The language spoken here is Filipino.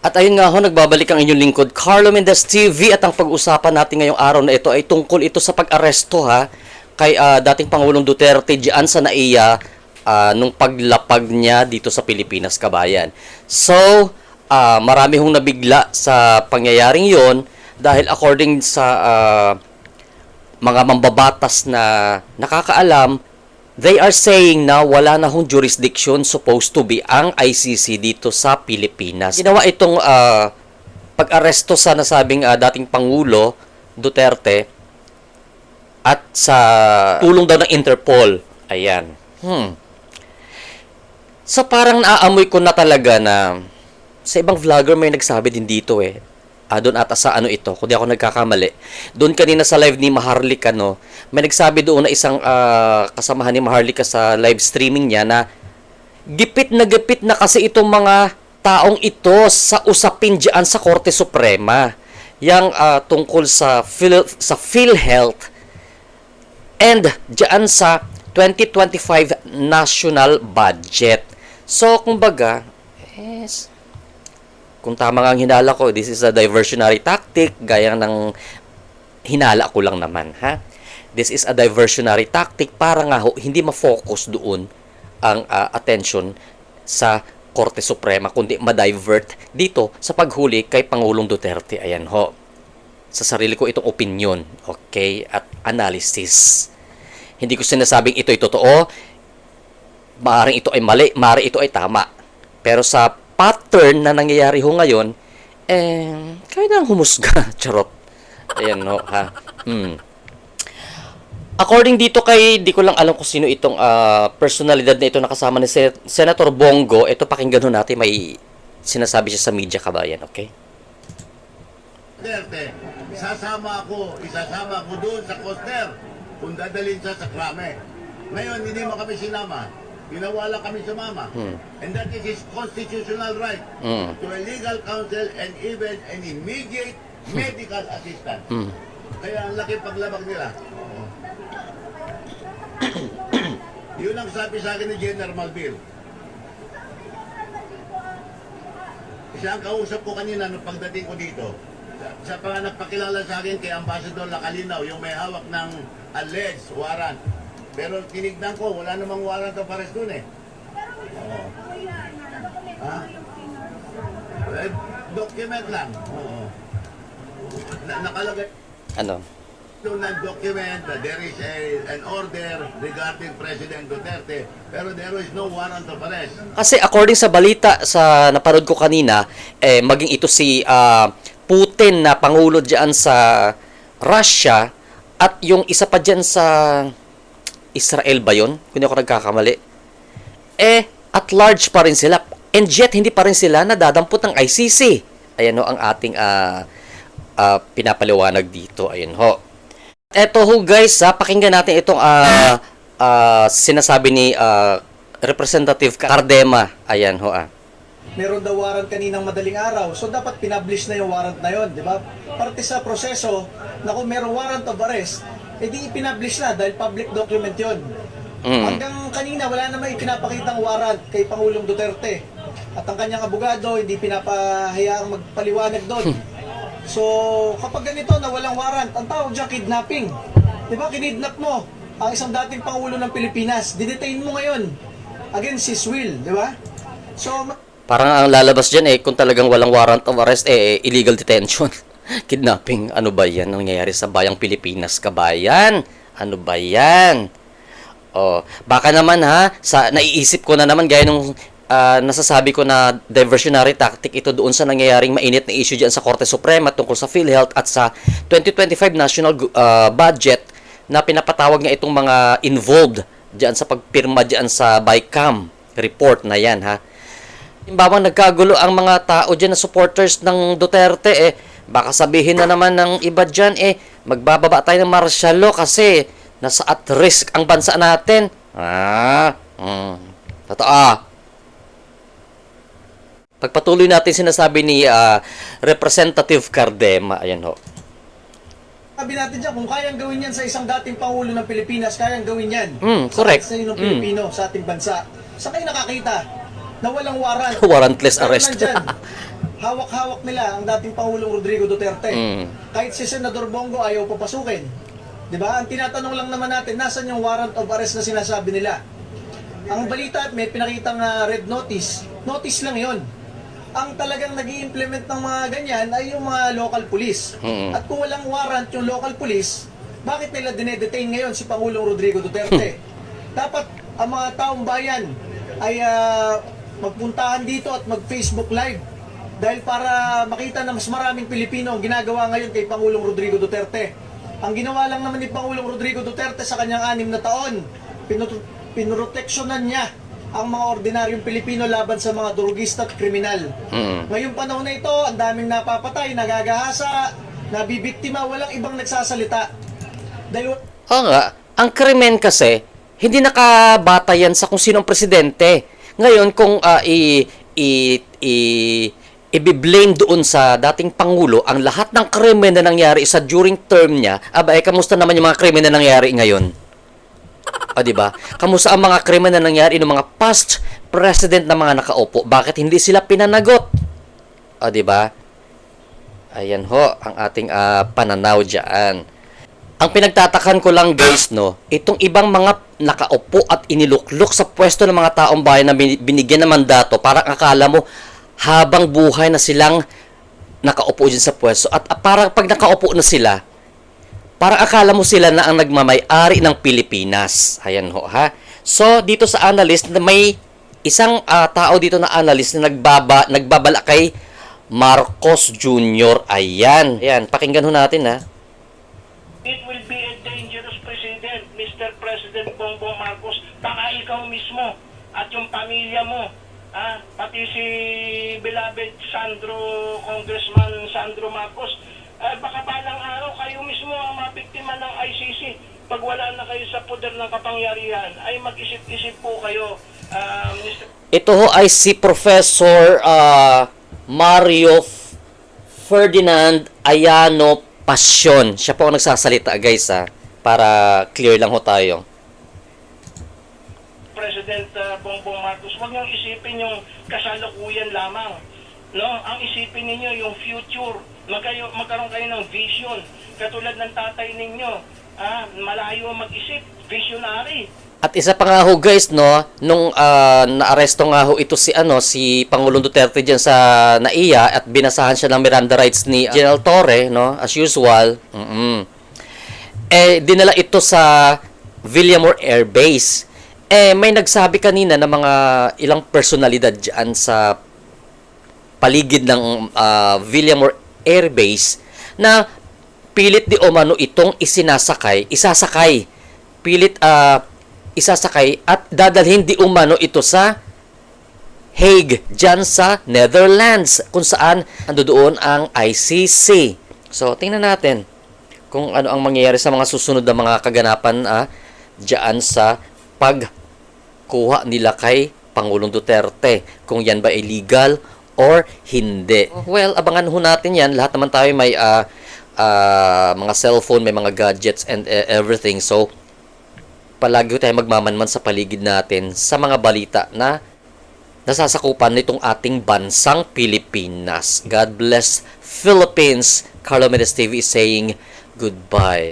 At ayun nga ho, nagbabalik ang inyong lingkod, Carlo Mendez TV, at ang pag-usapan natin ngayong araw na ito ay tungkol ito sa pag-aresto kay dating Pangulong Duterte diyan sa NAIA nung paglapag niya dito sa Pilipinas, kabayan. So, marami hong nabigla sa pangyayaring yon dahil according sa mga mambabatas na nakakaalam, they are saying na wala na hong jurisdiction supposed to be ang ICC dito sa Pilipinas. Ginawa itong pag-aresto sa nasabing dating Pangulo Duterte at sa tulong daw ng Interpol. Ayan. So parang naaamoy ko na talaga na sa ibang vlogger may nagsabi din dito doon ata sa ano ito, kung di ako nagkakamali. Doon kanina sa live ni Maharlika, no, may nagsabi doon na isang kasamahan ni Maharlika sa live streaming niya na gipit na kasi itong mga taong ito sa usapin diyan sa Korte Suprema. Yang tungkol sa PhilHealth and diyan sa 2025 national budget. So, kumbaga, kung tama nga ang hinala ko, this is a diversionary tactic, gaya ng hinala ko lang naman, ha? This is a diversionary tactic para nga ho, hindi ma-focus doon ang attention sa Korte Suprema, kundi ma-divert dito sa paghuli kay Pangulong Duterte. Ayan ho. Sa sarili ko itong opinion, okay, at analysis. Hindi ko sinasabing ito ay totoo, maaaring ito ay mali, maaaring ito ay tama. Pero sa pattern na nangyayari ho ngayon, kaya na humusga. Charot. Ayan ho, ha. According dito kay, di ko lang alam kung sino itong personalidad na ito nakasama ni Senator Bongo. Ito, pakinggan ho natin, may sinasabi siya sa media, kabayan, okay? Isasama ko doon sa Coster kung dadalhin siya sa Krame. Ngayon, hindi mo kami sinama. Ginawa lang kami sumama. And that is his constitutional right to a legal counsel and even an immediate medical assistance. Kaya ang laki paglabag nila. Yun ang sabi sa akin ni General Malville. Siya ang kausap ko kanina nung pagdating ko dito. Sa nagpakilala sa akin kay Ambassador Lacalinaw, yung may hawak ng alleged warrant. Pero tinignan ko, wala namang warrant of arrest dun Oo. Ha? Document lang. Oo. Nakalagay Ano? doon ng document that there is an order regarding President Duterte, pero there is no warrant of arrest. Kasi according sa balita sa napanood ko kanina, maging ito si Putin na Pangulo dyan sa Russia at yung isa pa dyan sa Israel ba yun? Kung hindi ako nagkakamali. At large pa rin sila. And yet, hindi pa rin sila nadadampot ng ICC. Ayan ho ang ating pinapaliwanag dito. Ayan ho. Eto ho guys, pakinggan natin itong sinasabi ni Representative Cardema. Ayan ho. Meron daw warrant kaninang madaling araw. So dapat pinablish na yung warrant na yon, di ba? Parte sa proseso na kung meron warrant of arrest, edi ipinablish na dahil public document yon. Hanggang kanina wala namang ipinapakitang warrant kay Pangulong Duterte. At ang kanyang abogado hindi pinapahayaang magpaliwanag doon. So kapag ganito na walang warrant, ang tawag dyan kidnapping. Di ba? Kinidnap mo ang isang dating Pangulo ng Pilipinas. Didetain mo ngayon against his will, di ba? So parang ang lalabas dyan kung talagang walang warrant of arrest, illegal detention. Kidnapping, ano ba yan nangyayari sa bayang Pilipinas, kabayan? Ano ba yan? Baka naman naiisip ko na naman gaya nung nasasabi ko na diversionary tactic ito doon sa nangyayaring mainit na issue dyan sa Korte Suprema tungkol sa PhilHealth at sa 2025 national budget na pinapatawag nga itong mga involved dyan sa pagpirma dyan sa BICAM report na yan, ha? Halimbawa, nagkagulo ang mga tao dyan na supporters ng Duterte, baka sabihin na naman ng iba dyan, magbababa tayo ng martial law kasi nasa at risk ang bansa natin. Totoo. Pagpatuloy natin sinasabi ni Representative Cardema, ayan ho. sabi natin dyan, kung kayang gawin yan sa isang dating Pangulo ng Pilipinas, kayang gawin yan. Correct. Sa ng Pilipino, sa ating bansa. Saan kayo nakakita na walang warrant? Warrantless arrest. hawak-hawak nila ang dating Pangulong Rodrigo Duterte. Mm. Kahit si Senador Bongo ayaw papasukin. Di ba? Ang tinatanong lang naman natin, nasan yung warrant of arrest na sinasabi nila? Ang balita at may pinakitang red notice, notice lang yon. Ang talagang nag implement ng mga ganyan ay yung mga local police. Mm. At kung walang warrant yung local police, bakit nila dinedetain ngayon si Pangulong Rodrigo Duterte? Dapat ang mga taong bayan ay magpuntahan dito at mag-Facebook Live dahil para makita na mas maraming Pilipino ang ginagawa ngayon kay Pangulong Rodrigo Duterte. Ang ginawa lang naman ni Pangulong Rodrigo Duterte sa kanyang 6 na taon, pinroteksyonan niya ang mga ordinaryong Pilipino laban sa mga durugista at kriminal. Ngayong panahon na ito, ang daming napapatay, nagagahasa, nabibiktima, walang ibang nagsasalita. Dahil Oo nga, ang krimen kasi, hindi nakabata yan sa kung sinong presidente. Ngayon, kung i-blame doon sa dating Pangulo, ang lahat ng krimen na nangyari sa during term niya, kamusta naman yung mga krimen na nangyari ngayon? O, diba? Kamusta ang mga krimen na nangyari ng mga past president na mga nakaupo? Bakit hindi sila pinanagot? O, diba? Ayan ho, ang ating pananaw dyan. Ang pinagtatakan ko lang guys, no, itong ibang mga nakaupo at iniluklok sa pwesto ng mga taong bayan na binigyan ng mandato, parang akala mo habang buhay na silang nakaupo dyan sa pwesto. At parang pag nakaupo na sila, parang akala mo sila na ang nagmamay-ari ng Pilipinas. Ayan ho, ha? So, dito sa analyst, may isang tao dito na analyst na nagbabala kay Marcos Jr. Ayan. Ayan, pakinggan ho natin, ha? It will be a dangerous president, Mr. President Bongbong Marcos. Baka ikaw mismo at yung pamilya mo, pati si beloved Congressman Sandro Marcos, baka balang araw kayo mismo ang mabiktima ng ICC. Pag wala na kayo sa poder ng kapangyarihan, ay mag-isip-isip po kayo, Mr. Ito ho ay si Professor Mario Ferdinand Ayano Pasyon. Siya po ang nagsasalita guys para clear lang ho tayo. President Bongbong Marcos, huwag niyong isipin yung kasalukuyan lamang. No? Ang isipin ninyo yung future. Magkaroon kayo ng vision. Katulad ng tatay ninyo, malayo mag-isip, visionary. At isa pa nga ho guys, no, nung naaresto nga ho ito si Pangulong Duterte diyan sa NAIA at binasahan siya ng Miranda rights ni General Torre, no, as usual. Dinala ito sa Villamor Air Base. May nagsabi kanina na mga ilang personalidad diyan sa paligid ng Villamor Air Base na pilit di umano itong isasakay, isasakay at dadalhin di umano ito sa Hague, dyan sa Netherlands, kung saan nandoon ang ICC. So, tingnan natin kung ano ang mangyayari sa mga susunod na mga kaganapan dyan sa pagkuha nila kay Pangulong Duterte. Kung yan ba illegal or hindi. Well, abangan ho natin yan. Lahat naman tayo may mga cellphone, may mga gadgets and everything. So, palagi tayo magmamanman sa paligid natin sa mga balita na nasasakupan nitong ating bansang Pilipinas. God bless Philippines. Carlo Medes TV is saying goodbye.